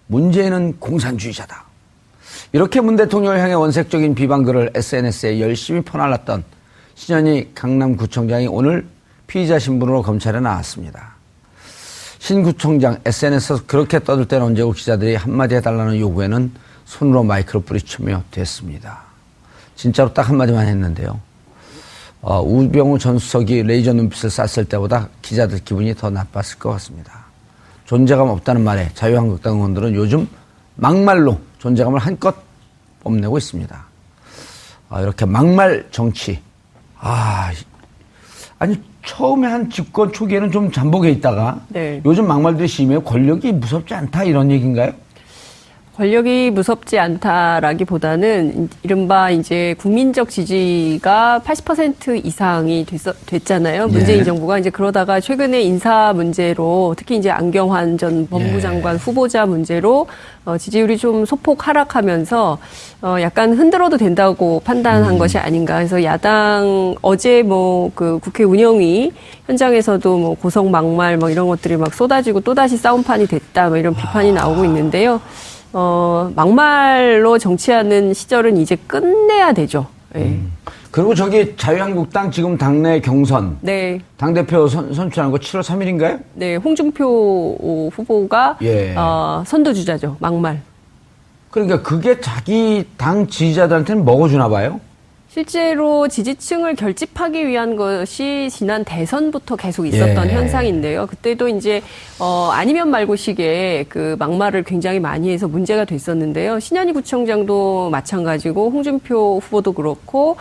문재인은 공산주의자다. 이렇게 문 대통령을 향해 원색적인 비방글을 SNS에 열심히 퍼날랐던 신현희 강남구청장이 오늘 피의자 신분으로 검찰에 나왔습니다. 신 구청장 SNS에서 그렇게 떠들 때는 언제고 기자들이 한마디 해달라는 요구에는 손으로 마이크를 뿌리치며 됐습니다. 진짜로 딱 한마디만 했는데요. 우병우 전 수석이 레이저 눈빛을 쐈을 때보다 기자들 기분이 더 나빴을 것 같습니다. 존재감 없다는 말에 자유한국당 의원들은 요즘 막말로 존재감을 한껏 뽐내고 있습니다. 이렇게 막말 정치. 아니 처음에 한 집권 초기에는 좀 잠복해 있다가 네. 요즘 막말들이 심해요. 권력이 무섭지 않다 이런 얘기인가요? 권력이 무섭지 않다라기보다는 이른바 이제 국민적 지지가 80% 이상이 됐잖아요. 문재인 정부가 이제 그러다가 최근에 인사 문제로 특히 이제 안경환 전 법무부 장관 후보자 문제로 지지율이 좀 소폭 하락하면서 약간 흔들어도 된다고 판단한 것이 아닌가. 그래서 야당 어제 뭐 그 국회 운영위 현장에서도 뭐 고성 막말 뭐 이런 것들이 막 쏟아지고 또다시 싸움판이 됐다 뭐 이런 비판이 나오고 있는데요. 막말로 정치하는 시절은 이제 끝내야 되죠. 네. 그리고 저기 자유한국당 지금 당내 경선. 네. 당대표 선출하는 거 7월 3일인가요? 네. 홍준표 후보가 선두주자죠. 막말. 그러니까 그게 자기 당 지지자들한테는 먹어주나 봐요? 실제로 지지층을 결집하기 위한 것이 지난 대선부터 계속 있었던 현상인데요. 그때도 이제 아니면 말고식의 그 막말을 굉장히 많이 해서 문제가 됐었는데요. 신현희 구청장도 마찬가지고 홍준표 후보도 그렇고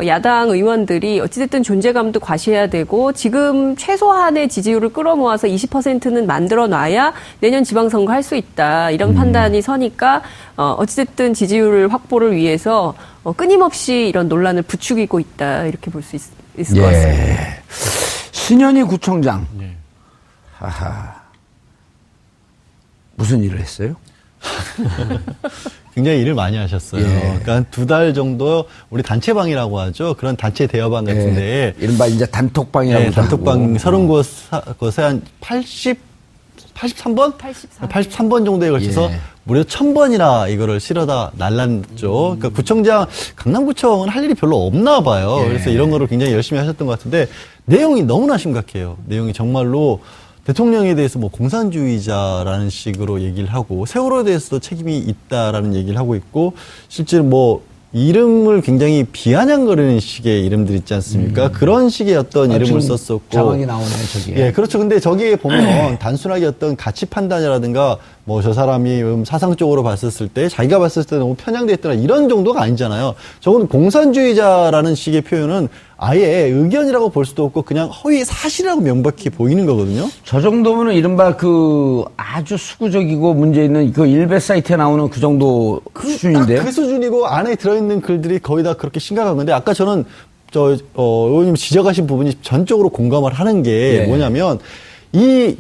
야당 의원들이 어찌됐든 존재감도 과시해야 되고 지금 최소한의 지지율을 끌어모아서 20%는 만들어놔야 내년 지방선거 할 수 있다. 이런 판단이 서니까 어찌됐든 지지율 확보를 위해서 끊임없이 이런 논란을 부추기고 있다. 이렇게 볼 수 있을 것 같습니다. 신현희 구청장. 무슨 일을 했어요? 굉장히 일을 많이 하셨어요. 그러니까 2달 정도 우리 단체방이라고 하죠. 그런 단체 대여방 같은데. 이른바 이제 단톡방이라고 단톡방 30곳에 한 83번? 83번 정도에 걸쳐서 무려 1000번이나 이거를 실어다 날랐죠. 그러니까 구청장, 강남구청은 할 일이 별로 없나 봐요. 그래서 이런 거를 굉장히 열심히 하셨던 것 같은데 내용이 너무나 심각해요. 내용이 정말로 대통령에 대해서 뭐 공산주의자라는 식으로 얘기를 하고 세월호에 대해서도 책임이 있다라는 얘기를 하고 있고 실제로 뭐 이름을 굉장히 비아냥거리는 식의 이름들 있지 않습니까? 그런 식의 어떤 이름을 썼었고. 자막이 나오네요, 저기에. 예, 그렇죠. 근데 저기에 보면 단순하게 어떤 가치 판단이라든가 뭐 저 사람이 사상적으로 봤었을 때 자기가 봤을 때 너무 편향돼 있거나 이런 정도가 아니잖아요. 저건 공산주의자라는 식의 표현은 아예 의견이라고 볼 수도 없고 그냥 허위 사실이라고 명백히 보이는 거거든요. 저 정도면은 이른바 그 아주 수구적이고 문제 있는 그 일베 사이트에 나오는 그 정도 수준인데요. 그 수준이고 안에 들어있는 글들이 거의 다 그렇게 심각한 건데 아까 저는 의원님 지적하신 부분이 전적으로 공감을 하는 게 뭐냐면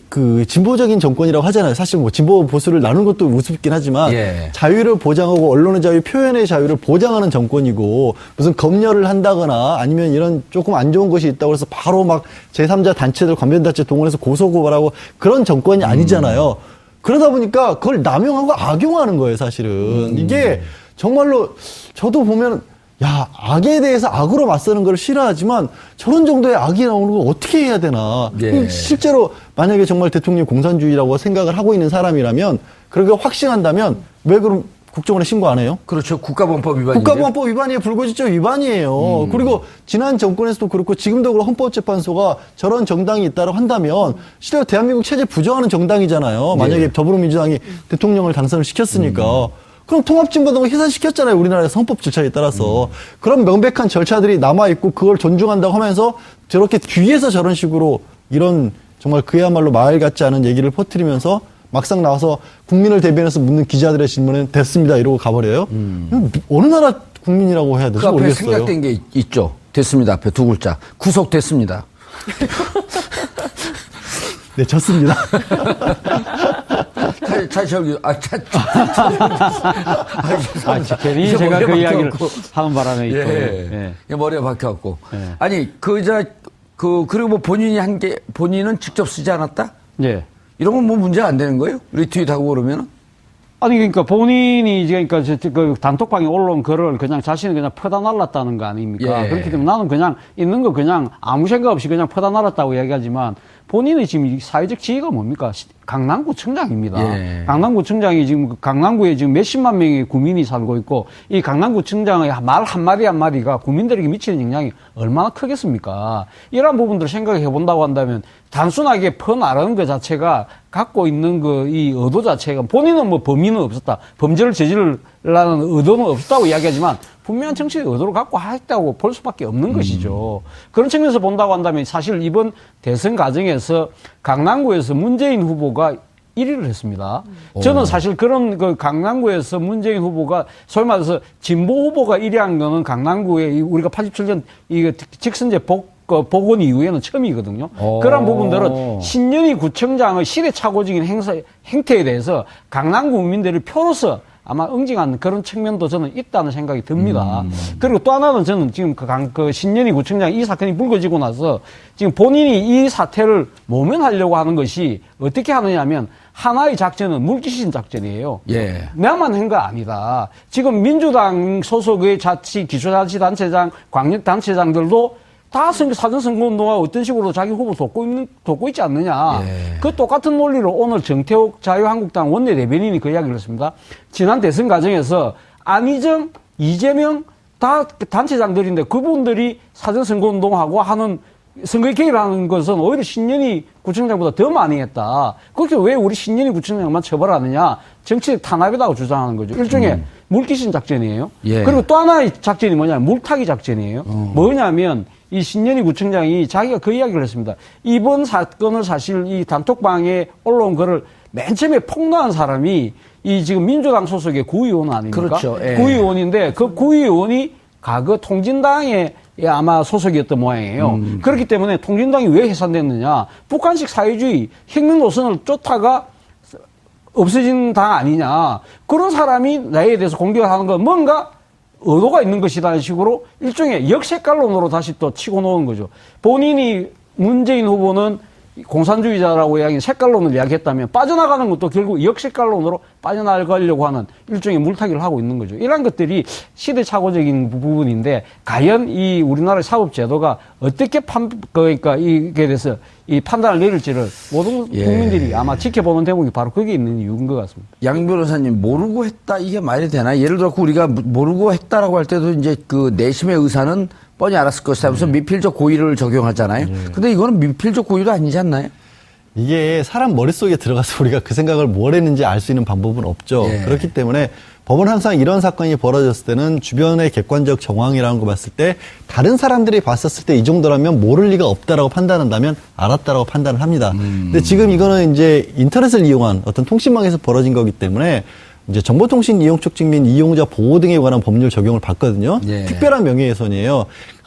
그 진보적인 정권이라고 하잖아요. 사실 뭐 진보 보수를 나누는 것도 우습긴 하지만 자유를 보장하고 언론의 자유, 표현의 자유를 보장하는 정권이고 무슨 검열을 한다거나 아니면 이런 조금 안 좋은 것이 있다고 해서 바로 막 제3자 단체들, 관변단체 동원해서 고소고발하고 그런 정권이 아니잖아요. 그러다 보니까 그걸 남용하고 악용하는 거예요, 사실은. 이게 정말로 저도 보면 야, 악에 대해서 악으로 맞서는 걸 싫어하지만 저런 정도의 악이 나오는 걸 어떻게 해야 되나. 실제로 만약에 정말 대통령이 공산주의라고 생각을 하고 있는 사람이라면 그렇게 확신한다면 왜 그럼 국정원에 신고 안 해요? 그렇죠. 국가보안법 위반이죠. 국가보안법 위반이에요. 불거지죠. 위반이에요. 그리고 지난 정권에서도 그렇고 지금도 그렇고 헌법재판소가 저런 정당이 있다고 한다면 실제로 대한민국 체제 부정하는 정당이잖아요. 만약에 더불어민주당이 대통령을 당선을 시켰으니까. 그럼 통합진보당을 해산시켰잖아요. 우리나라에서 헌법 절차에 따라서. 그런 명백한 절차들이 남아있고 그걸 존중한다고 하면서 저렇게 뒤에서 저런 식으로 이런 정말 그야말로 말 같지 않은 얘기를 퍼뜨리면서 막상 나와서 국민을 대변해서 묻는 기자들의 질문은 됐습니다. 이러고 가버려요. 어느 나라 국민이라고 해야 될지 모르겠어요. 그 앞에 생략된 게 있죠. 됐습니다. 앞에 두 글자. 구속됐습니다. 네, 졌습니다. 괜히 제가 그 이야기를 하는 바람에 머리가 박혀갖고. 아니, 그리고 뭐 본인은 직접 쓰지 않았다? 이런 건 뭐 문제가 안 되는 거예요? 리트윗하고 그러면은? 아니, 그러니까 본인이 이제 그러니까 그 단톡방에 올라온 글을 그냥 자신이 그냥 퍼다 날랐다는 거 아닙니까? 예. 그렇기 때문에 나는 그냥 있는 거 그냥 아무 생각 없이 그냥 퍼다 날랐다고 이야기하지만 본인의 지금 사회적 지위가 뭡니까? 강남구청장입니다. 예. 강남구청장이 지금 강남구에 지금 몇십만 명의 구민이 살고 있고 이 강남구청장의 말 한마디 한마디가 구민들에게 미치는 영향이 얼마나 크겠습니까? 이러한 부분들을 생각해 본다고 한다면 단순하게 퍼나르는 것 자체가 갖고 있는 그 이 의도 자체가 본인은 뭐 범인은 없었다. 범죄를 저지르려는 의도는 없었다고 이야기하지만 분명한 정치적 의도를 갖고 했다고 볼 수밖에 없는 것이죠. 그런 측면에서 본다고 한다면 사실 이번 대선 과정에서 강남구에서 문재인 후보가 1위를 했습니다. 저는 사실 그런 그 강남구에서 문재인 후보가 소위 말해서 진보 후보가 1위 한 거는 강남구에 우리가 87년 이 직선제 복원 이후에는 처음이거든요. 그런 부분들은 신년희 구청장의 시대착오적인 행태에 대해서 강남구 국민들이 표로서 아마 응징하는 그런 측면도 저는 있다는 생각이 듭니다. 그리고 또 하나는 저는 지금 그 신년희 구청장 이 사건이 불거지고 나서 지금 본인이 이 사태를 모면하려고 하는 것이 어떻게 하느냐면 하나의 작전은 물귀신 작전이에요. 예. 내만 한 거 아니다. 지금 민주당 소속의 기초자치단체장, 광역단체장들도 다 사전선거운동하고 어떤 식으로 자기 후보 돕고 있지 않느냐. 예. 그 똑같은 논리로 오늘 정태욱 자유한국당 원내대변인이 그 이야기를 했습니다. 지난 대선 과정에서 안희정, 이재명 다 단체장들인데 그분들이 사전선거운동하고 하는 선거에 개입하는 것은 오히려 신년희 구청장보다 더 많이 했다. 그렇게 왜 우리 신년희 구청장만 처벌하느냐. 정치적 탄압이라고 주장하는 거죠. 일종의 물귀신 작전이에요. 예. 그리고 또 하나의 작전이 뭐냐면 물타기 작전이에요. 뭐냐면 이 신년희 구청장이 자기가 그 이야기를 했습니다. 이번 사건을 사실 이 단톡방에 올라온 거를 맨 처음에 폭로한 사람이 이 지금 민주당 소속의 구의원 아닙니까? 그렇죠. 예. 구의원인데 그 구의원이 과거 통진당에 아마 소속이었던 모양이에요. 그렇기 때문에 통진당이 왜 해산됐느냐. 북한식 사회주의 혁명 노선을 쫓다가 없어진 당 아니냐. 그런 사람이 나에 대해서 공격을 하는 건 뭔가 의도가 있는 것이라는 식으로 일종의 역색깔론으로 다시 또 치고 놓은 거죠. 본인이 문재인 후보는 공산주의자라고 이야기 색깔론을 이야기했다면 빠져나가는 것도 결국 역색깔론으로 빠져나가려고 하는 일종의 물타기를 하고 있는 거죠. 이런 것들이 시대착오적인 부분인데 과연 이 우리나라의 사법제도가 어떻게 그러니까 이게 대해서 이 판단을 내릴지를 모든 국민들이 아마 지켜보는 대목이 바로 거기에 있는 이유인 것 같습니다. 양 변호사님, 모르고 했다 이게 말이 되나? 예를 들어 우리가 모르고 했다라고 할 때도 이제 그 내심의 의사는 뻔히 알았을 것이다 하면서 미필적 고의를 적용하잖아요. 근데 이거는 미필적 고의도 아니지 않나요? 이게 사람 머릿속에 들어가서 우리가 그 생각을 뭘 했는지 알 수 있는 방법은 없죠. 예. 그렇기 때문에 법은 항상 이런 사건이 벌어졌을 때는 주변의 객관적 정황이라는 거 봤을 때 다른 사람들이 봤었을 때 이 정도라면 모를 리가 없다라고 판단한다면 알았다라고 판단을 합니다. 근데 지금 이거는 이제 인터넷을 이용한 어떤 통신망에서 벌어진 거기 때문에 이제 정보통신 이용 촉진 및 이용자 보호 등에 관한 법률 적용을 받거든요. 예. 특별한 명예훼손이에요.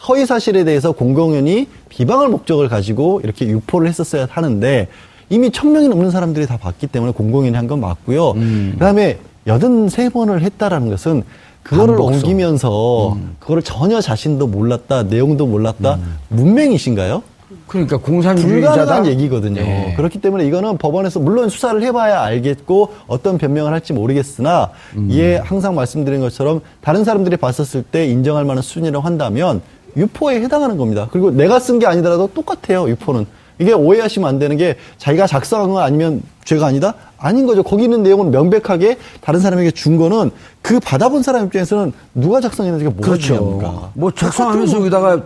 허위 사실에 대해서 공공연히 비방할 목적을 가지고 이렇게 유포를 했었어야 하는데 이미 1000명이 넘는 사람들이 다 봤기 때문에 공공연히 한 건 맞고요. 그다음에 83번을 했다라는 것은 그거를 반복성. 옮기면서 그거를 전혀 자신도 몰랐다, 내용도 몰랐다, 문맹이신가요? 그러니까 공산주의자다. 불가능한 얘기거든요. 예. 그렇기 때문에 이거는 법원에서 물론 수사를 해봐야 알겠고 어떤 변명을 할지 모르겠으나 이에 항상 말씀드린 것처럼 다른 사람들이 봤었을 때 인정할 만한 수준이라고 한다면 유포에 해당하는 겁니다. 그리고 내가 쓴 게 아니더라도 똑같아요. 유포는. 이게 오해하시면 안 되는 게 자기가 작성한 거 아니면 죄가 아니다? 아닌 거죠. 거기 있는 내용은 명백하게 다른 사람에게 준 거는 그 받아본 사람 입장에서는 누가 작성했는지가 뭐가 중요합니까? 그렇죠. 뭐 작성하면서 여기다가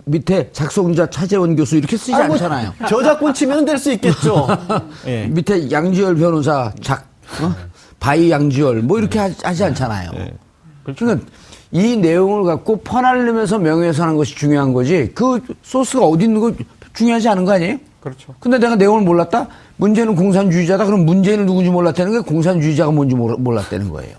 밑에 작성자 차재원 교수 이렇게 쓰지 않잖아요. 저작권 치면 될 수 있겠죠. 예. 밑에 양지열 변호사 바이 양지열 뭐 이렇게 하지 않잖아요. 그러니까 이 내용을 갖고 퍼날리면서 명예훼손하는 것이 중요한 거지 그 소스가 어디 있는 거 중요하지 않은 거 아니에요? 그렇죠. 근데 내가 내용을 몰랐다? 문제는 공산주의자다? 그럼 문제는 누군지 몰랐다는 게 공산주의자가 뭔지 몰랐다는 거예요.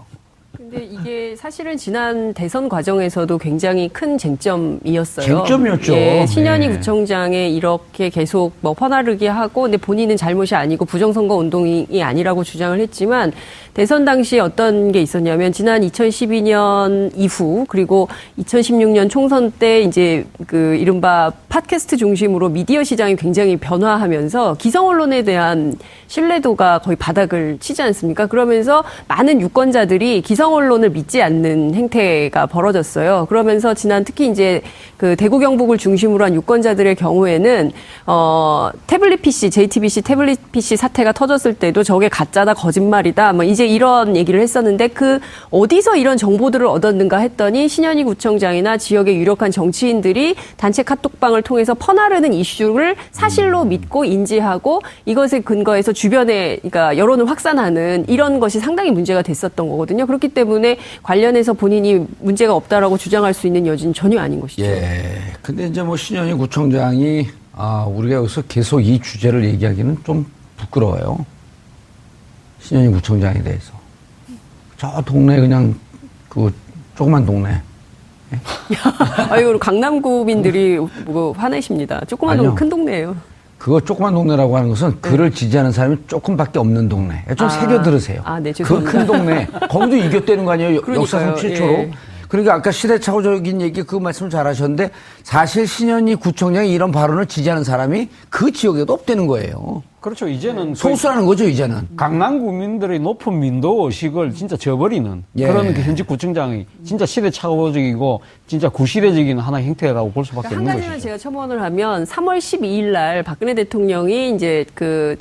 근데 이게 사실은 지난 대선 과정에서도 굉장히 큰 쟁점이었어요. 쟁점이었죠. 예, 신현희 네. 구청장에 이렇게 계속 뭐 퍼나르기 하고, 근데 본인은 잘못이 아니고 부정선거 운동이 아니라고 주장을 했지만, 대선 당시에 어떤 게 있었냐면, 지난 2012년 이후, 그리고 2016년 총선 때 이제 그 이른바 팟캐스트 중심으로 미디어 시장이 굉장히 변화하면서 기성 언론에 대한 신뢰도가 거의 바닥을 치지 않습니까? 그러면서 많은 유권자들이 기성 언론을 믿지 않는 행태가 벌어졌어요. 그러면서 지난 특히 이제 그 대구 경북을 중심으로 한 유권자들의 경우에는 태블릿 PC, JTBC 태블릿 PC 사태가 터졌을 때도 저게 가짜다, 거짓말이다, 뭐 이제 이런 얘기를 했었는데, 그 어디서 이런 정보들을 얻었는가 했더니 신현희 구청장이나 지역의 유력한 정치인들이 단체 카톡방을 통해서 퍼나르는 이슈를 사실로 믿고 인지하고 이것에 근거해서 주변에, 그러니까 여론을 확산하는 이런 것이 상당히 문제가 됐었던 거거든요. 그렇기 때문에 관련해서 본인이 문제가 없다라고 주장할 수 있는 여지는 전혀 아닌 것이죠. 예. 근데 이제 뭐 신현희 구청장이 우리가 여기서 계속 이 주제를 얘기하기는 좀 부끄러워요. 신현희 구청장에 대해서. 저 동네 그냥 그 조그만 동네. 아유, 강남구민들이 뭐 화내십니다. 조그만 동네, 아니요. 큰 동네예요. 그거 조그만 동네라고 하는 것은 그를 지지하는 사람이 조금밖에 없는 동네. 좀 새겨 들으세요. 네, 그 죄송합니다. 큰 동네. 거기도 이겼다는 거 아니에요? 그러니까요. 역사상 최초로. 예. 그러니까 아까 시대착오적인 얘기 그 말씀 잘하셨는데 사실 신현희 구청장이 이런 발언을 지지하는 사람이 그 지역에도 없다는 거예요. 그렇죠. 이제는 소수라는 거죠, 이제는. 강남 구민들의 높은 민도 의식을 진짜 저버리는 예. 그런 그 현직 구청장이 진짜 시대착오적이고 진짜 구시대적인 하나의 형태라고 볼 수밖에 그러니까 한 없는 가지만 것이죠. 제가 첨언을 하면 3월 12일 날 박근혜 대통령이 이제 그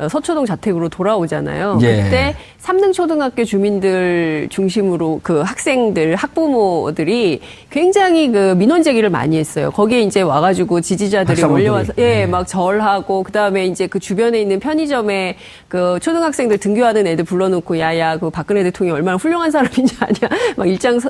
서초동 자택으로 돌아오잖아요. 예. 그때 삼등초등학교 주민들 중심으로 그 학생들, 학부모들이 굉장히 그 민원 제기를 많이 했어요. 거기에 이제 와가지고 지지자들이 학사모들이. 몰려와서 막 절하고, 그 다음에 이제 그 주변에 있는 편의점에 그 초등학생들 등교하는 애들 불러놓고 야야 그 박근혜 대통령이 얼마나 훌륭한 사람인지 아냐 막 일장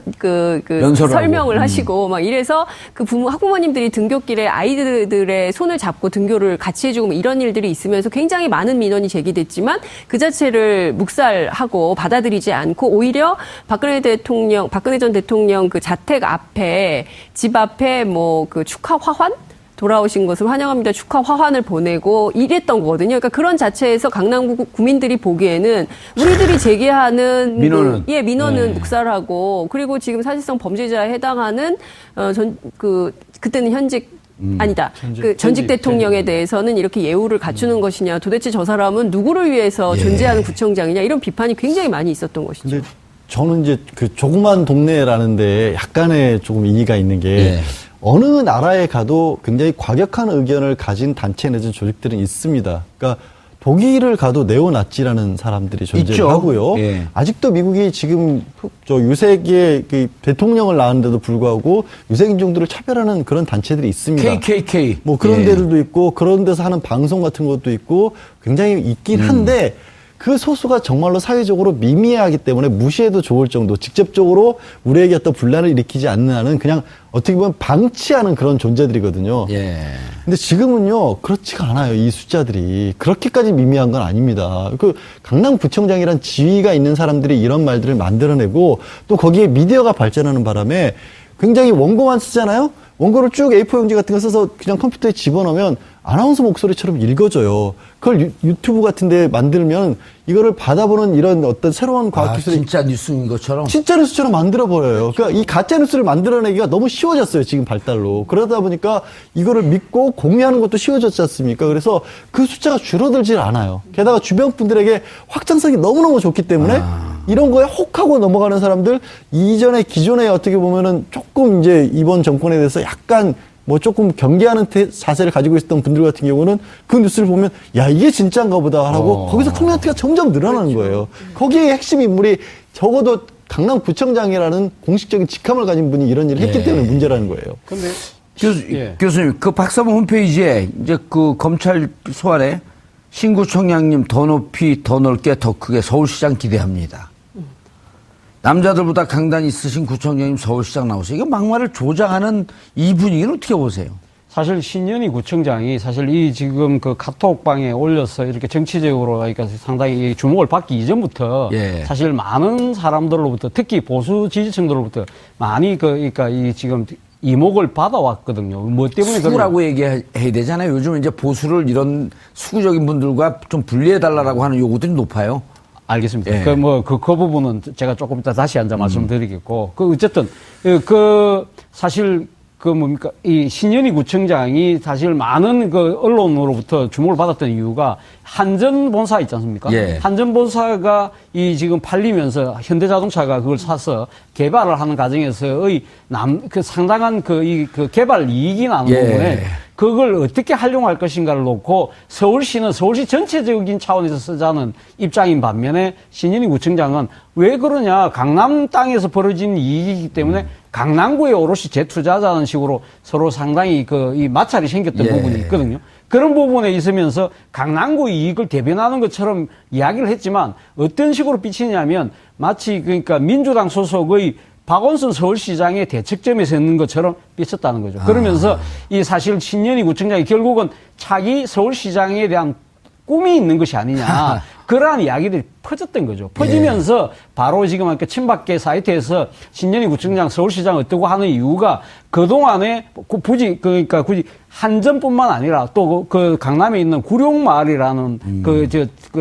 연설을 설명을 하고. 하시고 막 이래서 그 학부모님들이 등교길에 아이들의 손을 잡고 등교를 같이 해주고 뭐 이런 일들이 있으면서 굉장히 많은 민원이 제기됐지만 그 자체를 묵살하고 받아들이지 않고 오히려 박근혜 전 대통령 그 자택 앞에, 집 앞에 뭐 그 축하 화환? 돌아오신 것을 환영합니다. 축하 화환을 보내고 이랬던 거거든요. 그러니까 그런 자체에서 강남구 구민들이 보기에는 우리들이 제기하는 민원은 민원은 네. 묵살하고, 그리고 지금 사실상 범죄자에 해당하는 그때는 현직 아니다. 전직 대통령에 대해서는 이렇게 예우를 갖추는 것이냐, 도대체 저 사람은 누구를 위해서 예. 존재하는 구청장이냐, 이런 비판이 굉장히 많이 있었던 것이죠. 근데 저는 이제 그 조그만 동네라는데 약간의 조금 이의가 있는 게 예. 어느 나라에 가도 굉장히 과격한 의견을 가진 단체 내지 조직들은 있습니다. 그러니까 독일을 가도 네오나치라는 사람들이 있죠. 존재하고요. 예. 아직도 미국이 지금 저 유색의 그 대통령을 낳았는데도 불구하고 유색인종들을 차별하는 그런 단체들이 있습니다. KKK. 뭐 그런 예. 데들도 있고 그런 데서 하는 방송 같은 것도 있고 굉장히 있긴 한데 그 소수가 정말로 사회적으로 미미하기 때문에 무시해도 좋을 정도, 직접적으로 우리에게 어떤 분란을 일으키지 않는 한은 그냥 어떻게 보면 방치하는 그런 존재들이거든요. 예. 근데 지금은요, 그렇지가 않아요. 이 숫자들이. 그렇게까지 미미한 건 아닙니다. 그 강남구청장이란 지위가 있는 사람들이 이런 말들을 만들어내고 또 거기에 미디어가 발전하는 바람에 굉장히 원고만 쓰잖아요? 원고를 쭉 A4 용지 같은 거 써서 그냥 컴퓨터에 집어넣으면 아나운서 목소리처럼 읽어져요. 그걸 유튜브 같은 데 만들면 이거를 받아보는 이런 어떤 새로운 과학기술이 진짜 뉴스인 것처럼. 진짜 뉴스처럼 만들어버려요. 그러니까 이 가짜 뉴스를 만들어내기가 너무 쉬워졌어요. 지금 발달로. 그러다 보니까 이거를 믿고 공유하는 것도 쉬워졌지 않습니까? 그래서 그 숫자가 줄어들질 않아요. 게다가 주변 분들에게 확장성이 너무너무 좋기 때문에 이런 거에 혹하고 넘어가는 사람들, 이전에 기존에 어떻게 보면은 조금 이제 이번 정권에 대해서 약간 뭐 조금 경계하는 자세를 가지고 있었던 분들 같은 경우는 그 뉴스를 보면 야 이게 진짜인가 보다 하고 거기서 커뮤니티가 점점 늘어나는 거예요. 거기에 핵심 인물이 적어도 강남구청장이라는 공식적인 직함을 가진 분이 이런 일을 했기 때문에 문제라는 거예요. 근데 교수님, 그 박사모 홈페이지에 이제 그 검찰 소환에 신구청장님 더 높이, 더 넓게, 더 크게 서울시장 기대합니다. 남자들보다 강단 있으신 구청장님 서울시장 나오세요. 이거 막말을 조장하는 이 분위기는 어떻게 보세요? 사실 신현희 구청장이 사실 이 지금 그 카톡방에 올려서 이렇게 정치적으로 그러니까 상당히 주목을 받기 이전부터 예. 사실 많은 사람들로부터 특히 보수 지지층들로부터 많이 그러니까 이 지금 이목을 받아왔거든요. 뭐 때문에 수구라고 얘기해야 되잖아요. 요즘 이제 보수를 이런 수구적인 분들과 좀 분리해달라고 하는 요구들이 높아요. 알겠습니다. 예. 그 부분은 제가 조금 이따 다시 앉아 말씀드리겠고, 어쨌든, 사실, 뭡니까, 이 신현희 구청장이 사실 많은 언론으로부터 주목을 받았던 이유가 한전본사 있지 않습니까? 예. 한전본사가 이 지금 팔리면서 현대자동차가 그걸 사서 개발을 하는 과정에서의 상당한 개발 이익이 나는 예. 부분에 그걸 어떻게 활용할 것인가를 놓고 서울시는 서울시 전체적인 차원에서 쓰자는 입장인 반면에 신현희 구청장은 왜 그러냐, 강남 땅에서 벌어진 이익이기 때문에 강남구에 오롯이 재투자하자는 식으로 서로 상당히 이 마찰이 생겼던 예. 부분이 있거든요. 그런 부분에 있으면서 강남구 이익을 대변하는 것처럼 이야기를 했지만 어떤 식으로 비치냐면 마치 그러니까 민주당 소속의 박원순 서울시장의 대책점에 서 있는 것처럼 비쳤다는 거죠. 그러면서 이 사실 신현희 구청장이 결국은 차기 서울시장에 대한 꿈이 있는 것이 아니냐. 그러한 이야기들이 퍼졌던 거죠. 퍼지면서 바로 지금 친박계 사이트에서 신현희 구청장 서울시장 어떠고 하는 이유가 그동안에 굳이 한전뿐만 아니라 또 그 강남에 있는 구룡마을이라는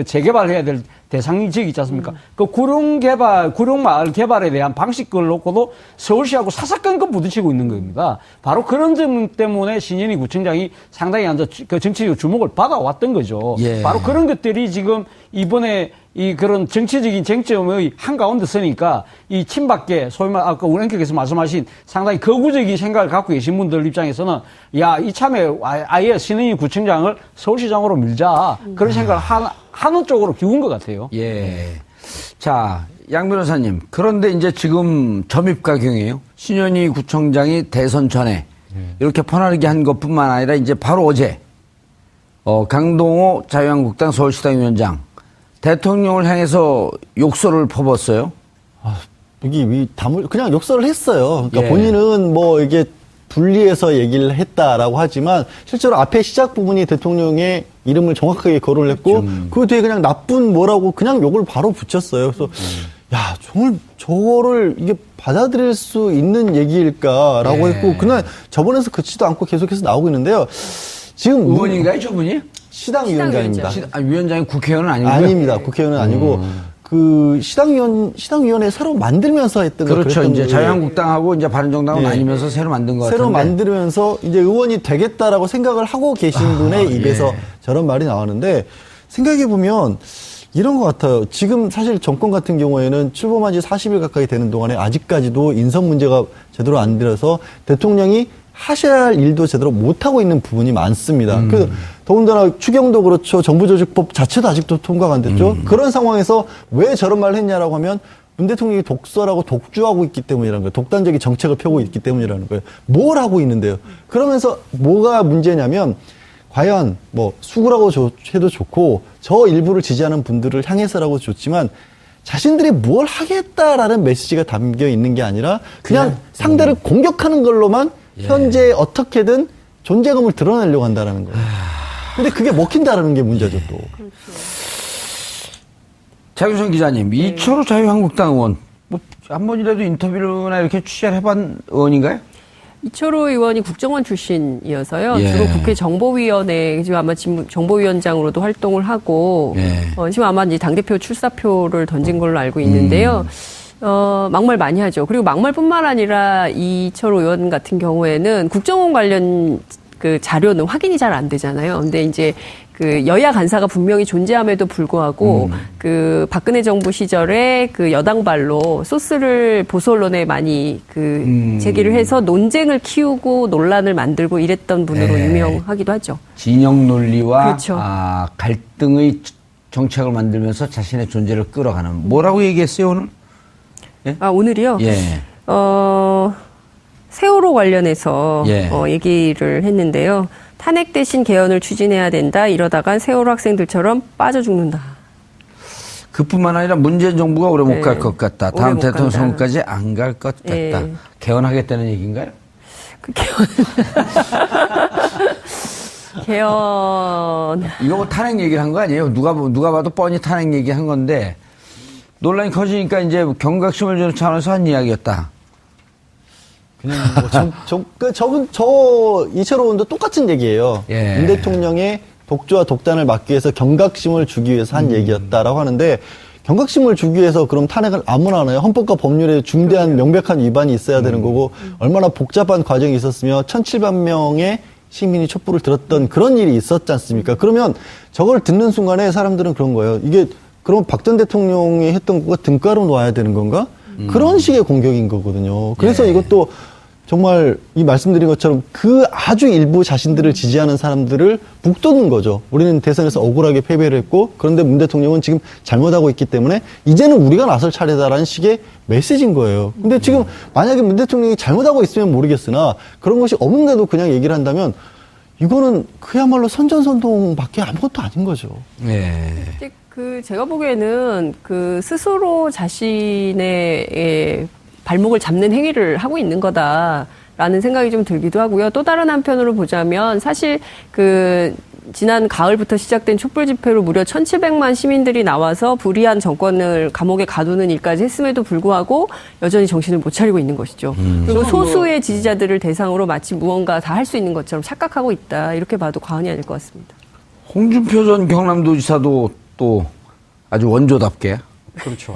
재개발해야 될 대상 지역이 있지 않습니까? 구룡마을 개발에 대한 방식을 놓고도 서울시하고 사사건건 부딪히고 있는 겁니다. 바로 그런 점 때문에 신현희 구청장이 상당히 정치적 주목을 받아왔던 거죠. 예. 바로 그런 것들이 지금 이번에 그런 정치적인 쟁점의 한가운데 서니까 이 친박계, 소위 말, 아까 우랭께서 말씀하신 상당히 거구적인 생각을 갖고 계신 분들 입장에서는 야, 이참에 아예 신현희 구청장을 서울시장으로 밀자. 그런 생각을 하는 쪽으로 기운 것 같아요. 예. 자, 양 변호사님. 그런데 이제 지금 점입가경이에요. 신현희 구청장이 대선 전에 이렇게 퍼나르게 한 것뿐만 아니라 이제 바로 어제, 강동호 자유한국당 서울시당 위원장 대통령을 향해서 욕설을 퍼붓었어요. 여기 그냥 욕설을 했어요. 그러니까 예. 본인은 뭐 이게 분리해서 얘기를 했다라고 하지만 실제로 앞에 시작 부분이 대통령의 이름을 정확하게 거론을 했고 그 뒤에 그냥 나쁜 뭐라고 그냥 욕을 바로 붙였어요. 그래서 야, 정말 저거를 이게 받아들일 수 있는 얘기일까라고 예. 했고 그날 저번에서 그치도 않고 계속해서 나오고 있는데요. 지금 의원인가요, 저분이? 시당 위원장입니다. 위원장이 국회의원은 아니고요? 아닙니다. 국회의원은 아니고 그 시당위원회 새로 만들면서 했던 그렇죠. 이제 거예요. 자유한국당하고 이제 바른정당은 예. 아니면서 새로 만든 것 같은데. 새로 만들면서 이제 의원이 되겠다라고 생각을 하고 계신 분의 입에서 저런 말이 나왔는데 생각해 보면 이런 것 같아요. 지금 사실 정권 같은 경우에는 출범한 지 40일 가까이 되는 동안에 아직까지도 인선 문제가 제대로 안 들어서 대통령이 하셔야 할 일도 제대로 못하고 있는 부분이 많습니다. 그래서 더군다나 추경도 그렇죠. 정부조직법 자체도 아직도 통과가 안 됐죠. 그런 상황에서 왜 저런 말을 했냐라고 하면 문 대통령이 독설하고 독주하고 있기 때문이라는 거예요. 독단적인 정책을 펴고 있기 때문이라는 거예요. 뭘 하고 있는데요. 그러면서 뭐가 문제냐면 과연 뭐 수구라고 해도 좋고 저 일부를 지지하는 분들을 향해서라고 좋지만 자신들이 뭘 하겠다라는 메시지가 담겨 있는 게 아니라 그냥 상대를 공격하는 걸로만 현재 어떻게든 존재감을 드러내려고 한다는 거예요. 근데 그게 먹힌다라는 게 문제죠, 또. 장유선 기자님, 이철호 자유한국당 의원, 뭐, 한 번이라도 인터뷰나 이렇게 취재를 해본 의원인가요? 이철호 의원이 국정원 출신이어서요. 예. 주로 국회 정보위원회, 지금 아마 정보위원장으로도 활동을 하고, 예. 지금 아마 이제 당대표 출사표를 던진 걸로 알고 있는데요. 막말 많이 하죠. 그리고 막말뿐만 아니라 이철호 의원 같은 경우에는 국정원 관련 그 자료는 확인이 잘 안 되잖아요. 근데 이제 그 여야 간사가 분명히 존재함에도 불구하고 그 박근혜 정부 시절에 그 여당발로 소스를 보수 언론에 많이 그 제기를 해서 논쟁을 키우고 논란을 만들고 이랬던 분으로 네. 유명하기도 하죠. 진영 논리와 그렇죠. 갈등의 정책을 만들면서 자신의 존재를 끌어가는. 뭐라고 얘기했어요, 오늘? 오늘이요? 예. 세월호 관련해서 예. 얘기를 했는데요. 탄핵 대신 개헌을 추진해야 된다. 이러다간 세월호 학생들처럼 빠져 죽는다. 그뿐만 아니라 문재인 정부가 오래 못 갈 네. 것 같다. 오래 다음 못 대통령 간다. 선거까지 안 갈 것 같다. 예. 개헌하겠다는 얘기인가요? 그 개헌 개헌. 이거 뭐 탄핵 얘기를 한 거 아니에요? 누가 봐도 뻔히 탄핵 얘기한 건데 논란이 커지니까 이제 경각심을 주는 차원에서 한 이야기였다. 그냥 저 이철호원도 똑같은 얘기예요. 예. 윤 대통령의 독주와 독단을 막기 위해서 경각심을 주기 위해서 한 얘기였다라고 하는데 경각심을 주기 위해서 그럼 탄핵을 아무나 하나요? 헌법과 법률에 중대한 명백한 위반이 있어야 되는 거고 얼마나 복잡한 과정이 있었으며 1,700명의 시민이 촛불을 들었던 그런 일이 있었지 않습니까? 그러면 저걸 듣는 순간에 사람들은 그런 거예요. 이게 그럼 박 전 대통령이 했던 거가 등가로 놓아야 되는 건가? 그런 식의 공격인 거거든요. 그래서 예. 이것도 정말 이 말씀드린 것처럼 그 아주 일부 자신들을 지지하는 사람들을 북돋는 거죠. 우리는 대선에서 억울하게 패배를 했고 그런데 문 대통령은 지금 잘못하고 있기 때문에 이제는 우리가 나설 차례다라는 식의 메시지인 거예요. 근데 지금 만약에 문 대통령이 잘못하고 있으면 모르겠으나 그런 것이 없는데도 그냥 얘기를 한다면 이거는 그야말로 선전선동밖에 아무것도 아닌 거죠. 예. 이제 제가 보기에는 스스로 자신의 발목을 잡는 행위를 하고 있는 거다라는 생각이 좀 들기도 하고요. 또 다른 한편으로 보자면 사실 지난 가을부터 시작된 촛불 집회로 무려 1,700만 시민들이 나와서 불의한 정권을 감옥에 가두는 일까지 했음에도 불구하고 여전히 정신을 못 차리고 있는 것이죠. 그리고 소수의 지지자들을 대상으로 마치 무언가 다 할 수 있는 것처럼 착각하고 있다. 이렇게 봐도 과언이 아닐 것 같습니다. 홍준표 전 경남도지사도 또 아주 원조답게 그렇죠.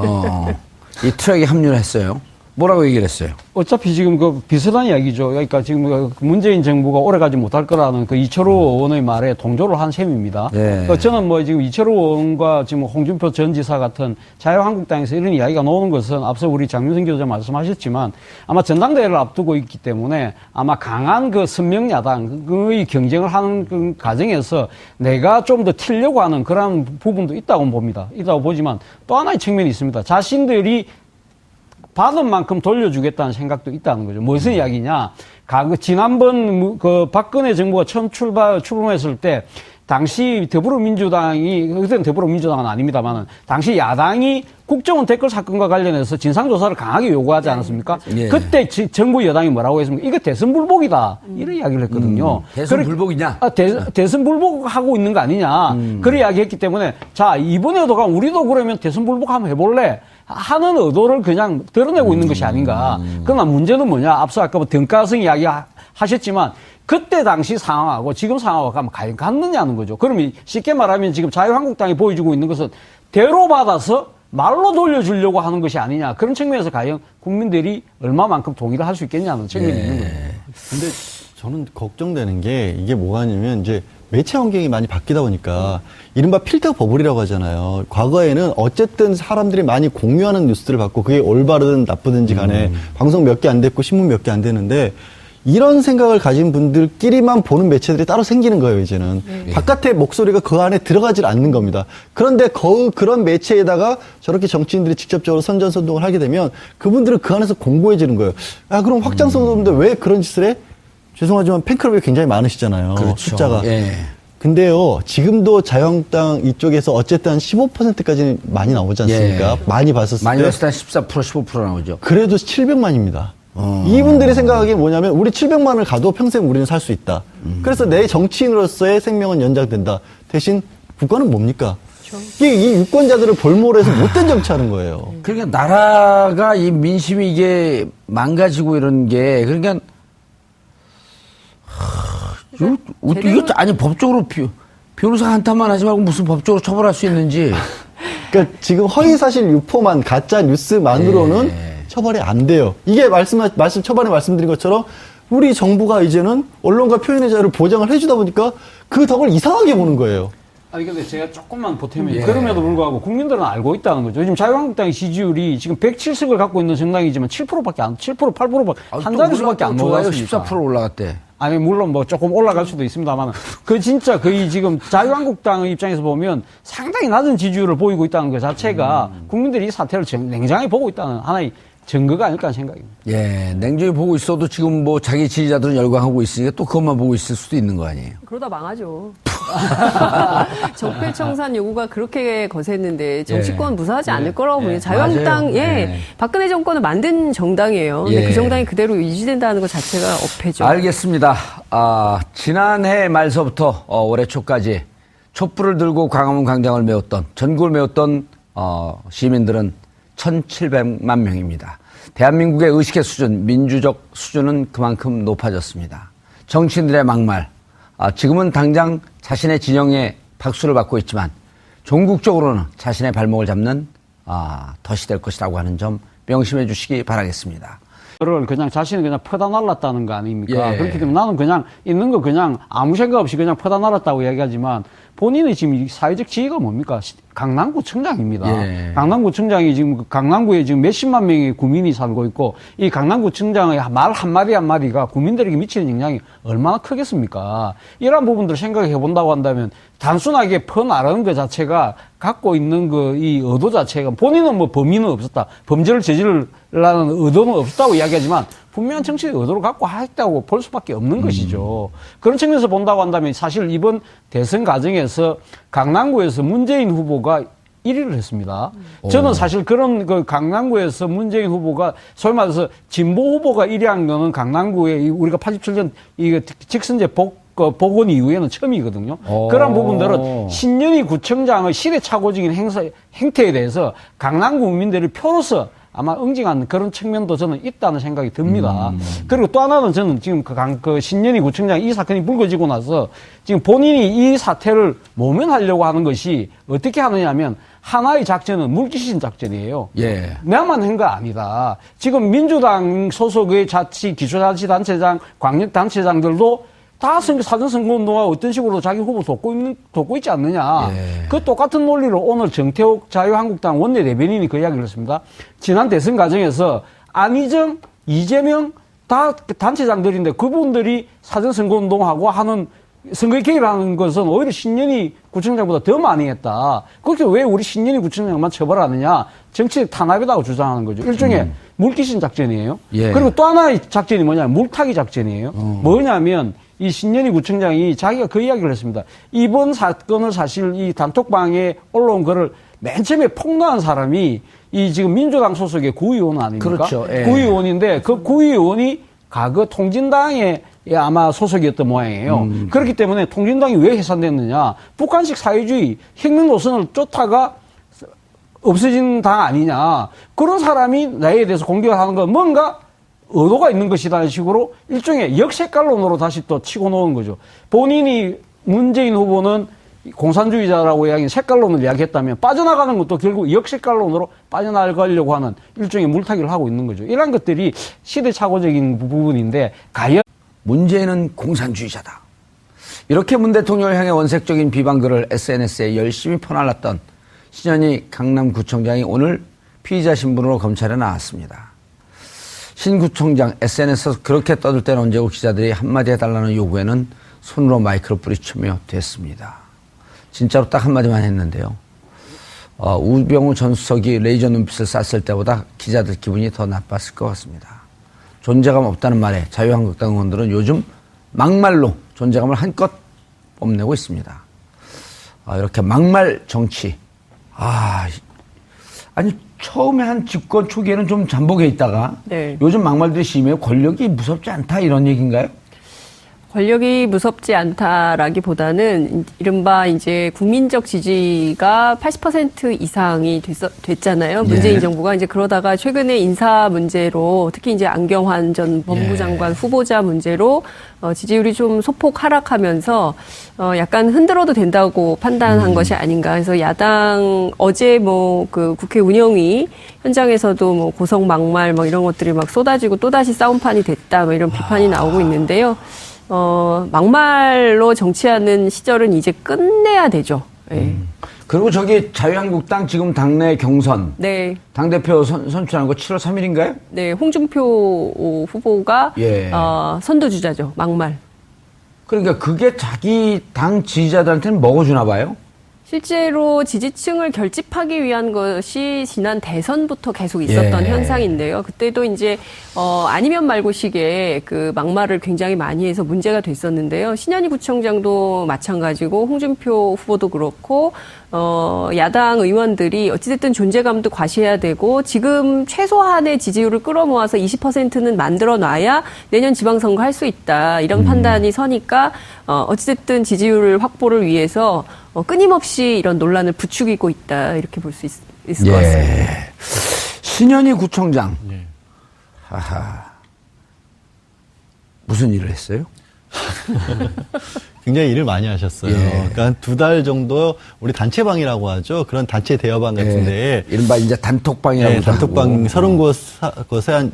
이 트랙에 합류를 했어요. 뭐라고 얘기를 했어요? 어차피 지금 비슷한 이야기죠. 그러니까 지금 문재인 정부가 오래가지 못할 거라는 이철호 의원의 말에 동조를 한 셈입니다. 네. 저는 지금 이철호 의원과 지금 홍준표 전 지사 같은 자유한국당에서 이런 이야기가 나오는 것은 앞서 우리 장윤선 교수님 말씀하셨지만 아마 전당대회를 앞두고 있기 때문에 아마 강한 선명야당의 경쟁을 하는 과정에서 내가 좀 더 튀려고 하는 그런 부분도 있다고 봅니다. 있다고 보지만 또 하나의 측면이 있습니다. 자신들이 받은 만큼 돌려주겠다는 생각도 있다는 거죠. 무슨 이야기냐? 지난번 박근혜 정부가 처음 출범했을 때 당시 더불어민주당이, 그때는 더불어민주당은 아닙니다만은 당시 야당이 국정원 댓글 사건과 관련해서 진상조사를 강하게 요구하지 않았습니까? 예. 그때 정부 여당이 뭐라고 했습니까? 이거 대선 불복이다. 이런 이야기를 했거든요. 대선 불복이냐? 대선 불복하고 있는 거 아니냐. 그런 이야기 했기 때문에 자, 이번에도 우리도 그러면 대선 불복 한번 해볼래? 하는 의도를 그냥 드러내고 있는 것이 아닌가. 그러나 문제는 뭐냐. 앞서 아까 등가성 이야기 하셨지만 그때 당시 상황하고 지금 상황하고 과연 같느냐는 거죠. 그러면 쉽게 말하면 지금 자유한국당이 보여주고 있는 것은 대로 받아서 말로 돌려주려고 하는 것이 아니냐. 그런 측면에서 과연 국민들이 얼마만큼 동의를 할 수 있겠냐는 측면이 있는 거예요. 근데 저는 걱정되는 게 이게 뭐가 아니면 이제 매체 환경이 많이 바뀌다 보니까 이른바 필터 버블이라고 하잖아요. 과거에는 어쨌든 사람들이 많이 공유하는 뉴스들을 받고 그게 올바르든 나쁘든지 간에 방송 몇 개 안 됐고 신문 몇 개 안 되는데 이런 생각을 가진 분들끼리만 보는 매체들이 따로 생기는 거예요, 이제는. 바깥의 목소리가 그 안에 들어가질 않는 겁니다. 그런데 그런 매체에다가 저렇게 정치인들이 직접적으로 선전선동을 하게 되면 그분들은 그 안에서 공고해지는 거예요. 아, 그럼 확장선동인데 왜 그런 짓을 해? 죄송하지만 팬클럽이 굉장히 많으시잖아요. 그렇죠. 숫자가. 예. 근데요, 지금도 자유한국당 이쪽에서 어쨌든 한 15%까지는 많이 나오지 않습니까? 예. 많이 봤었을 때. 많이 봤을 때 14%, 15% 나오죠. 그래도 700만입니다. 이분들이 생각하기에 뭐냐면 우리 700만을 가도 평생 우리는 살 수 있다. 그래서 내 정치인으로서의 생명은 연장된다. 대신 국가는 뭡니까? 이 유권자들을 볼모로해서 못된 정치하는 거예요. 그러니까 나라가 이 민심이 이게 망가지고 이런 게 그러니까 이거 아니 법적으로 변호사 한탄만 하지 말고 무슨 법적으로 처벌할 수 있는지. 그러니까 지금 허위사실 유포만 가짜 뉴스만으로는 처벌이 안 돼요. 이게 초반에 말씀드린 것처럼 우리 정부가 이제는 언론과 표현의 자유를 보장을 해주다 보니까 그 덕을 이상하게 보는 거예요. 아니, 근데 제가 조금만 보태면, 그럼에도 불구하고 국민들은 알고 있다는 거죠. 지금 자유한국당의 지지율이 지금 107석을 갖고 있는 정당이지만 7%밖에 7%, 8%밖에 한 자릿수밖에 안 올라갔습니다. 14% 올라갔대. 아니, 물론 조금 올라갈 수도 있습니다만, 진짜 거의 지금 자유한국당의 입장에서 보면 상당히 낮은 지지율을 보이고 있다는 것 자체가 국민들이 이 사태를 냉정하게 보고 있다는 하나의 증거가 아닐까 하는 생각입니다. 예, 냉정히 보고 있어도 지금 뭐 자기 지지자들은 열광하고 있으니까 또 그것만 보고 있을 수도 있는 거 아니에요? 그러다 망하죠. 적폐청산 요구가 그렇게 거셌는데 정치권 무사하지 않을 거라고 보여요. 자유한국당, 맞아요. 예, 예. 박근혜 정권을 만든 정당이에요. 근데 예. 그 정당이 그대로 유지된다는 것 자체가 어폐죠. 알겠습니다. 지난해 말서부터 올해 초까지 촛불을 들고 광화문 광장을 메웠던, 전국을 메웠던 시민들은 1,700만 명입니다. 대한민국의 의식의 수준, 민주적 수준은 그만큼 높아졌습니다. 정치인들의 막말, 지금은 당장 자신의 진영에 박수를 받고 있지만 종국적으로는 자신의 발목을 잡는 덫이 될 것이라고 하는 점 명심해 주시기 바라겠습니다. 그걸 그냥 자신이 그냥 퍼다 날랐다는 거 아닙니까? 예. 그렇기 때문에 나는 그냥 있는 거 그냥 아무 생각 없이 그냥 퍼다 날랐다고 이야기하지만 본인의 지금 사회적 지위가 뭡니까? 강남구청장입니다. 예. 강남구청장이 지금 강남구에 지금 몇십만 명의 구민이 살고 있고 이 강남구청장의 말 한마디 한마디가 구민들에게 미치는 영향이 얼마나 크겠습니까? 이러한 부분들을 생각해 본다고 한다면 단순하게 퍼나르는 것 자체가 갖고 있는 이 의도 자체가 본인은 뭐 범인은 없었다. 범죄를 저지르려는 의도는 없었다고 이야기하지만 분명한 정치적 의도를 갖고 했다고 볼 수밖에 없는 것이죠. 그런 측면에서 본다고 한다면 사실 이번 대선 과정에서 강남구에서 문재인 후보가 1위를 했습니다. 저는 사실 그런 강남구에서 문재인 후보가 소위 말해서 진보 후보가 1위한 거는 강남구에 우리가 87년 직선제 복원 이후에는 처음이거든요. 그런 부분들은 신년희 구청장의 시대착오적인 행태에 대해서 강남구 국민들이 표로서 아마 응징한 그런 측면도 저는 있다는 생각이 듭니다. 그리고 또 하나는 저는 지금 신년희 구청장 이 사건이 불거지고 나서 지금 본인이 이 사태를 모면하려고 하는 것이 어떻게 하느냐 하면 하나의 작전은 물귀신 작전이에요. 예. 내만 한 거 아니다. 지금 민주당 소속의 기초자치단체장, 광역단체장들도 다 사전선거운동하고 어떤 식으로 자기 후보 돕고 있지 않느냐. 예. 그 똑같은 논리로 오늘 정태욱 자유한국당 원내대변인이 그 이야기를 했습니다. 지난 대선 과정에서 안희정, 이재명 다 단체장들인데 그분들이 사전선거운동하고 하는 선거에 개입하는 것은 오히려 신년희 구청장보다 더 많이 했다. 그렇게 왜 우리 신년희 구청장만 처벌하느냐. 정치적 탄압이라고 주장하는 거죠. 일종의 물귀신 작전이에요. 예. 그리고 또 하나의 작전이 뭐냐면 물타기 작전이에요. 뭐냐면 이 신년희 구청장이 자기가 그 이야기를 했습니다. 이번 사건을 사실 이 단톡방에 올라온 거를 맨 처음에 폭로한 사람이 이 지금 민주당 소속의 구의원 아닙니까? 그렇죠. 예. 구의원인데 그 구의원이 과거 통진당에 아마 소속이었던 모양이에요. 그렇기 때문에 통진당이 왜 해산됐느냐. 북한식 사회주의 혁명 노선을 쫓다가 없어진 당 아니냐. 그런 사람이 나에 대해서 공격을 하는 건 뭔가 의도가 있는 것이라는 식으로 일종의 역색깔론으로 다시 또 치고 놓은 거죠. 본인이 문재인 후보는 공산주의자라고 이야기한 색깔론을 이야기했다면 빠져나가는 것도 결국 역색깔론으로 빠져나가려고 하는 일종의 물타기를 하고 있는 거죠. 이런 것들이 시대착오적인 부분인데 과연 문재인은 공산주의자다. 이렇게 문 대통령을 향해 원색적인 비방글을 SNS에 열심히 퍼날랐던 신현희 강남구청장이 오늘 피의자 신분으로 검찰에 나왔습니다. 신 구청장 SNS에서 그렇게 떠들 때는 언제고 기자들이 한마디 해달라는 요구에는 손으로 마이크를 뿌리치며 됐습니다. 진짜로 딱 한마디만 했는데요. 우병우 전 수석이 레이저 눈빛을 쐈을 때보다 기자들 기분이 더 나빴을 것 같습니다. 존재감 없다는 말에 자유한국당 의원들은 요즘 막말로 존재감을 한껏 뽐내고 있습니다. 이렇게 막말 정치. 아니 처음에 한 집권 초기에는 좀 잠복해 있다가 네. 요즘 막말들이 심해요. 권력이 무섭지 않다 이런 얘기인가요? 권력이 무섭지 않다라기보다는 이른바 이제 국민적 지지가 80% 이상이 됐잖아요. 문재인 예. 정부가 이제 그러다가 최근에 인사 문제로 특히 이제 안경환 전 법무부 장관 후보자 문제로 지지율이 좀 소폭 하락하면서 약간 흔들어도 된다고 판단한 것이 아닌가. 그래서 야당 어제 뭐 그 국회 운영위 현장에서도 뭐 고성 막말 뭐 이런 것들이 막 쏟아지고 또다시 싸움판이 됐다 뭐 이런 비판이 나오고 있는데요. 막말로 정치하는 시절은 이제 끝내야 되죠. 네. 그리고 저기 자유한국당 지금 당내 경선. 네. 당대표 선출하는 거 7월 3일인가요? 네. 홍준표 후보가 예. 선두주자죠. 막말. 그러니까 그게 자기 당 지지자들한테는 먹어주나 봐요? 실제로 지지층을 결집하기 위한 것이 지난 대선부터 계속 있었던 예. 현상인데요. 그때도 이제 아니면 말고식의 그 막말을 굉장히 많이 해서 문제가 됐었는데요. 신현희 구청장도 마찬가지고 홍준표 후보도 그렇고 야당 의원들이 어찌됐든 존재감도 과시해야 되고 지금 최소한의 지지율을 끌어모아서 20%는 만들어 놔야 내년 지방선거 할 수 있다. 이런 판단이 서니까 어찌됐든 지지율 확보를 위해서 끊임없이 이런 논란을 부추기고 있다. 이렇게 볼 수 있을 것 같습니다. 신현희 구청장. 예. 하하. 무슨 일을 했어요? 굉장히 일을 많이 하셨어요. 예. 그러니까 한 2달 정도 우리 단체방이라고 하죠. 그런 단체 대여방 같은데 이른바 이제 단톡방이라고. 네, 단톡방 30곳에 한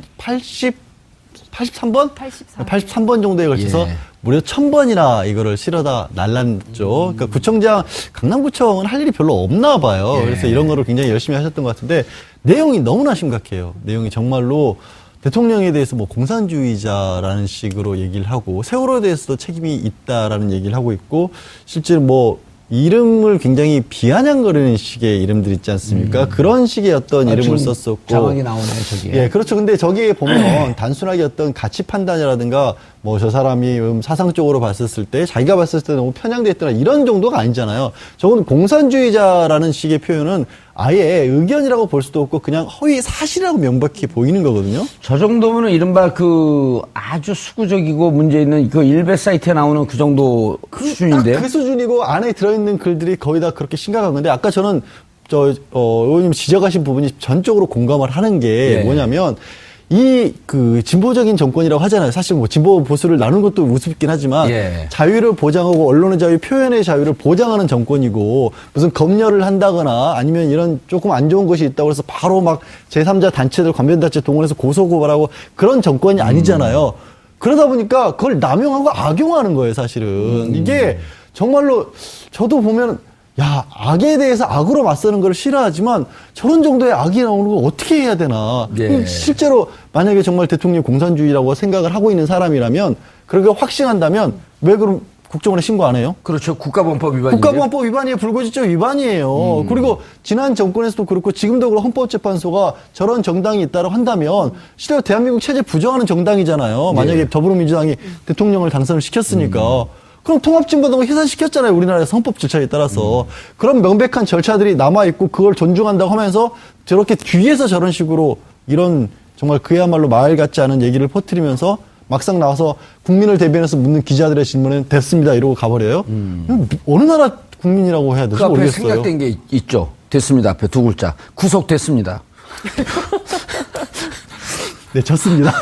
83번? 83번 정도에 걸쳐서 예. 무려 1000번이나 이거를 실어다 날랐죠. 그러니까 구청장, 강남구청은 할 일이 별로 없나 봐요. 예. 그래서 이런 거를 굉장히 열심히 하셨던 것 같은데 내용이 너무나 심각해요. 내용이 정말로 대통령에 대해서 뭐 공산주의자라는 식으로 얘기를 하고 세월호에 대해서도 책임이 있다라는 얘기를 하고 있고 실제로 뭐 이름을 굉장히 비아냥거리는 식의 이름들 있지 않습니까? 그런 식의 어떤 이름을 지금 썼었고. 자막이 나오네요, 저기에. 예, 그렇죠. 근데 저기에 보면 단순하게 어떤 가치 판단이라든가 뭐 저 사람이 사상적으로 봤었을 때 자기가 봤을 때 너무 편향돼 있거나 이런 정도가 아니잖아요. 저건 공산주의자라는 식의 표현은 아예 의견이라고 볼 수도 없고 그냥 허위 사실이라고 명백히 보이는 거거든요. 저 정도면은 이른바 그 아주 수구적이고 문제 있는 그 일베 사이트에 나오는 그 정도 수준인데요. 딱 그 수준이고 안에 들어있는 글들이 거의 다 그렇게 심각한 건데 아까 저는 의원님 지적하신 부분이 전적으로 공감을 하는 게 예. 뭐냐면 이 그 진보적인 정권이라고 하잖아요. 사실 뭐 진보 보수를 나누는 것도 우습긴 하지만 예. 자유를 보장하고 언론의 자유, 표현의 자유를 보장하는 정권이고 무슨 검열을 한다거나 아니면 이런 조금 안 좋은 것이 있다고 해서 바로 막 제3자 단체들 관변단체 동원해서 고소고발하고 그런 정권이 아니잖아요. 그러다 보니까 그걸 남용하고 악용하는 거예요, 사실은. 이게 정말로 저도 보면 야, 악에 대해서 악으로 맞서는 걸 싫어하지만 저런 정도의 악이 나오는 걸 어떻게 해야 되나. 예. 실제로 만약에 정말 대통령이 공산주의라고 생각을 하고 있는 사람이라면 그렇게 확신한다면 왜 그럼 국정원에 신고 안 해요? 그렇죠. 국가범법 위반이죠. 국가보안법 위반이에요. 불거지죠. 위반이에요. 그리고 지난 정권에서도 그렇고 지금도 그렇고 헌법재판소가 저런 정당이 있다고 한다면 실제로 대한민국 체제 부정하는 정당이잖아요. 만약에 예. 더불어민주당이 대통령을 당선을 시켰으니까. 그럼 통합진보당을 해산시켰잖아요. 우리나라에서 헌법 절차에 따라서. 그런 명백한 절차들이 남아있고 그걸 존중한다고 하면서 저렇게 뒤에서 저런 식으로 이런 정말 그야말로 말 같지 않은 얘기를 퍼뜨리면서 막상 나와서 국민을 대변해서 묻는 기자들의 질문은 됐습니다. 이러고 가버려요. 어느 나라 국민이라고 해야 그 될지 앞에 모르겠어요. 생략된 게 있죠. 됐습니다. 앞에 두 글자. 구속됐습니다. 네, 졌습니다.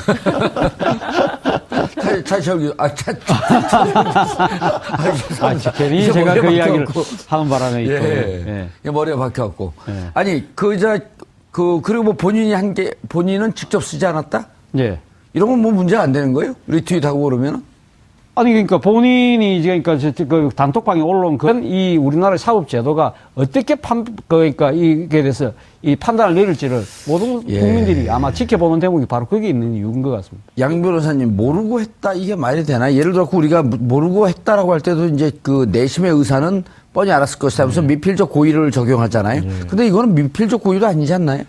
괜히 제가 그 이야기를 하는 바람에 있고. 예. 머리가 박혀갖고. 아니, 그리고 뭐 본인은 직접 쓰지 않았다? 예. 이런 건 뭐 문제가 안 되는 거예요? 리트윗하고 그러면은? 아니, 그러니까 본인이 이제 그러니까 그 단톡방에 올라온 이 우리나라의 사법 제도가 어떻게 그러니까 이게 대해서 이 판단을 내릴지를 모든 국민들이 아마 지켜보는 대목이 바로 거기에 있는 이유인 것 같습니다. 양 변호사님, 모르고 했다, 이게 말이 되나? 예를 들어, 우리가 모르고 했다라고 할 때도 이제 그 내심의 의사는 뻔히 알았을 것이다 하면서 미필적 고의를 적용하잖아요. 근데 이거는 미필적 고의도 아니지 않나요?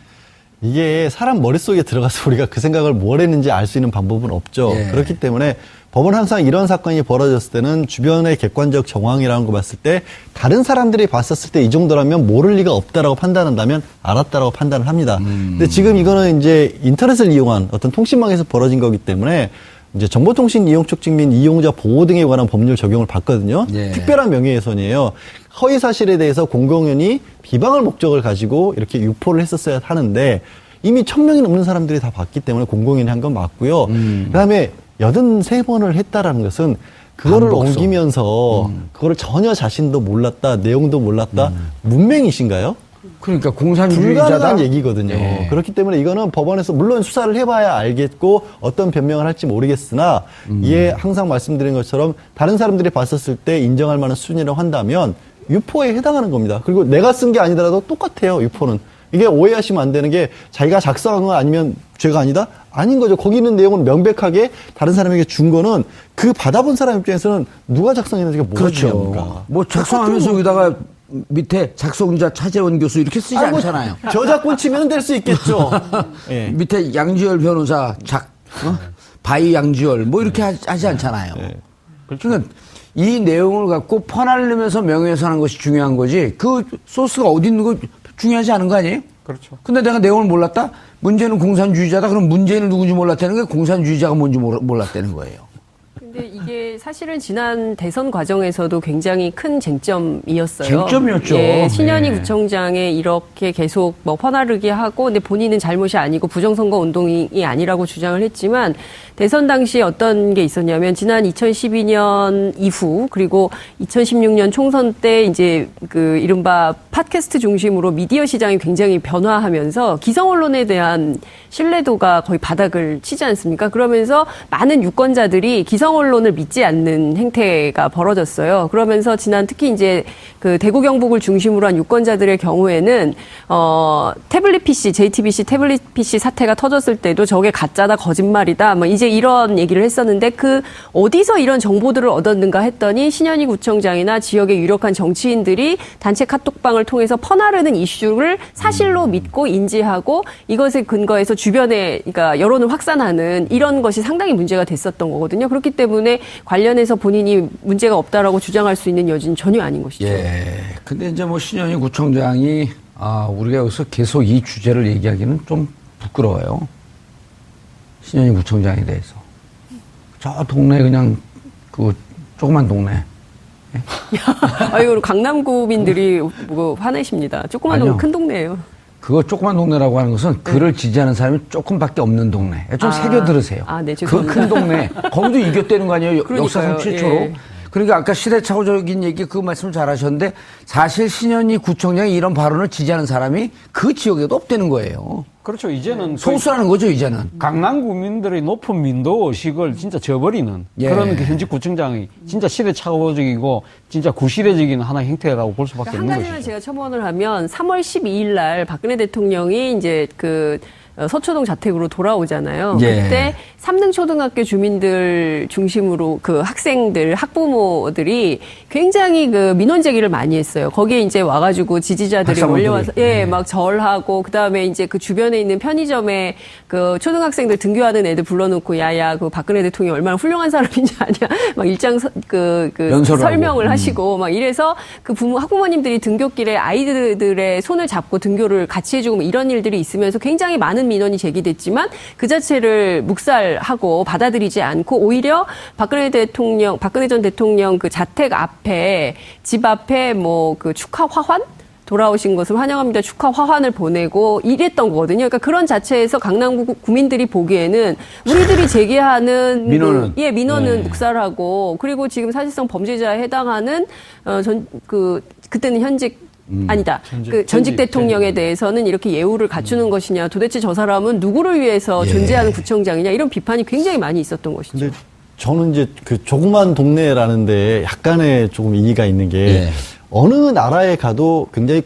이게 사람 머릿속에 들어가서 우리가 그 생각을 뭘 했는지 알 수 있는 방법은 없죠. 예. 그렇기 때문에 법은 항상 이런 사건이 벌어졌을 때는 주변의 객관적 정황이라는 거 봤을 때 다른 사람들이 봤었을 때 이 정도라면 모를 리가 없다라고 판단한다면 알았다라고 판단을 합니다. 근데 지금 이거는 이제 인터넷을 이용한 어떤 통신망에서 벌어진 거기 때문에 이제 정보통신 이용 촉진 및 이용자 보호 등에 관한 법률 적용을 받거든요. 예. 특별한 명예훼손이에요. 허위 사실에 대해서 공공연히 비방할 목적을 가지고 이렇게 유포를 했었어야 하는데 이미 1000명이 넘는 사람들이 다 봤기 때문에 공공연히 한 건 맞고요. 그다음에 83번을 했다라는 것은 그거를 반복성. 옮기면서 그거를 전혀 자신도 몰랐다, 내용도 몰랐다, 문맹이신가요? 그러니까 공산주의자다. 불가능한 얘기거든요. 예. 그렇기 때문에 이거는 법원에서 물론 수사를 해봐야 알겠고 어떤 변명을 할지 모르겠으나 이에 항상 말씀드린 것처럼 다른 사람들이 봤었을 때 인정할 만한 수준이라고 한다면 유포에 해당하는 겁니다. 그리고 내가 쓴 게 아니더라도 똑같아요. 유포는. 이게 오해하시면 안 되는 게 자기가 작성한 거 아니면 죄가 아니다? 아닌 거죠. 거기 있는 내용은 명백하게 다른 사람에게 준 거는 그 받아본 사람 입장에서는 누가 작성했는지가 뭐가 중요합니까? 뭐 작성하면서 여기다가 밑에 작성자 차재원 교수 이렇게 쓰지 않잖아요. 저작권 치면 될 수 있겠죠. 예. 밑에 양지열 변호사 바이 양지열 뭐 이렇게 하지 않잖아요. 그러니까 이 내용을 갖고 퍼날리면서 명예훼손하는 것이 중요한 거지 그 소스가 어디 있는 거 중요하지 않은 거 아니에요? 그렇죠. 근데 내가 내용을 몰랐다? 문제는 공산주의자다? 그럼 문제는 누군지 몰랐다는 게 공산주의자가 뭔지 몰랐다는 거예요. 근데 이게 사실은 지난 대선 과정에서도 굉장히 큰 쟁점이었어요. 쟁점이었죠. 예, 신현희 네. 구청장에 이렇게 계속 뭐 퍼나르기 하고, 근데 본인은 잘못이 아니고 부정선거 운동이 아니라고 주장을 했지만 대선 당시에 어떤 게 있었냐면 지난 2012년 이후 그리고 2016년 총선 때 이제 그 이른바 팟캐스트 중심으로 미디어 시장이 굉장히 변화하면서 기성 언론에 대한 신뢰도가 거의 바닥을 치지 않습니까? 그러면서 많은 유권자들이 기성 언론을 믿지 않는 행태가 벌어졌어요. 그러면서 지난 특히 이제 그 대구 경북을 중심으로 한 유권자들의 경우에는 태블릿 PC, JTBC 태블릿 PC 사태가 터졌을 때도 저게 가짜다, 거짓말이다, 뭐 이제 이런 얘기를 했었는데 그 어디서 이런 정보들을 얻었는가 했더니 신현희 구청장이나 지역의 유력한 정치인들이 단체 카톡방을 통해서 퍼나르는 이슈를 사실로 믿고 인지하고 이것에 근거해서 주변에 그러니까 여론을 확산하는 이런 것이 상당히 문제가 됐었던 거거든요. 그렇기 때문에 관련해서 본인이 문제가 없다라고 주장할 수 있는 여지는 전혀 아닌 것이죠. 예. 근데 이제 뭐 신현희 구청장이 우리가 여기서 계속 이 주제를 얘기하기는 좀 부끄러워요. 신현희 구청장에 대해서. 저 동네 그냥 그 조그만 동네. 아유, 강남구민들이 뭐 화내십니다. 조그만 동네, 아니요. 큰 동네예요. 그거 조그만 동네라고 하는 것은 그를 지지하는 사람이 조금밖에 없는 동네. 좀 새겨 들으세요. 네, 그 죄송합니다. 큰 동네. 거기도 이겼다는 거 아니에요? 그러니까요. 역사상 최초로. 예. 그러니까 아까 시대착오적인 얘기 그 말씀 잘 하셨는데 사실 신현희 구청장이 이런 발언을 지지하는 사람이 그 지역에도 없다는 거예요. 그렇죠. 이제는 소수라는 거죠, 이제는. 강남 구민들의 높은 민도 의식을 진짜 저버리는 예. 그런 그 현직 구청장이 진짜 시대착오적이고 진짜 구시대적인 하나의 행태라고 볼 수밖에 한 없는 가지만 것이죠. 제가 첨언을 하면 3월 12일 날 박근혜 대통령이 이제 그 서초동 자택으로 돌아오잖아요. 예. 그때 3등 초등학교 주민들 중심으로 그 학생들, 학부모들이 굉장히 그 민원 제기를 많이 했어요. 거기에 이제 와가지고 지지자들이 학사모들이. 몰려와서 막 절하고 그다음에 이제 그 주변에 있는 편의점에 그 초등학생들 등교하는 애들 불러놓고 야야 그 박근혜 대통령이 얼마나 훌륭한 사람인지 아냐 막 일장 연설을 설명을 하고. 하시고 막 이래서 그 학부모님들이 등교길에 아이들의 손을 잡고 등교를 같이 해주고 뭐 이런 일들이 있으면서 굉장히 많은 민원이 제기됐지만 그 자체를 묵살하고 받아들이지 않고 오히려 박근혜 전 대통령 그 자택 앞에 집 앞에 뭐 그 축하 화환 돌아오신 것을 환영합니다. 축하 화환을 보내고 이랬던 거거든요. 그러니까 그런 자체에서 강남구 구민들이 보기에는 우리들이 제기하는 민원은 묵살하고 그리고 지금 사실상 범죄자에 해당하는 그때는 현직 아니다. 전직 대통령에 대해서는 이렇게 예우를 갖추는 것이냐. 도대체 저 사람은 누구를 위해서 존재하는 구청장이냐. 이런 비판이 굉장히 많이 있었던 것이죠. 근데 저는 이제 그 조그만 동네라는데 약간의 조금 이의가 있는 게 어느 나라에 가도 굉장히